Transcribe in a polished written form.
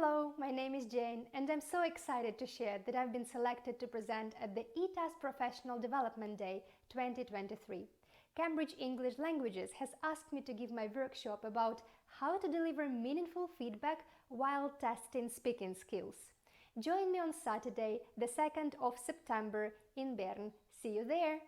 Hello, my name is Jane and I'm so excited to share that I've been selected to present at the ETAS Professional Development Day 2023. Cambridge English Languages has asked me to give my workshop about how to deliver meaningful feedback while testing speaking skills. Join me on Saturday, the 2nd of September in Bern. See you there!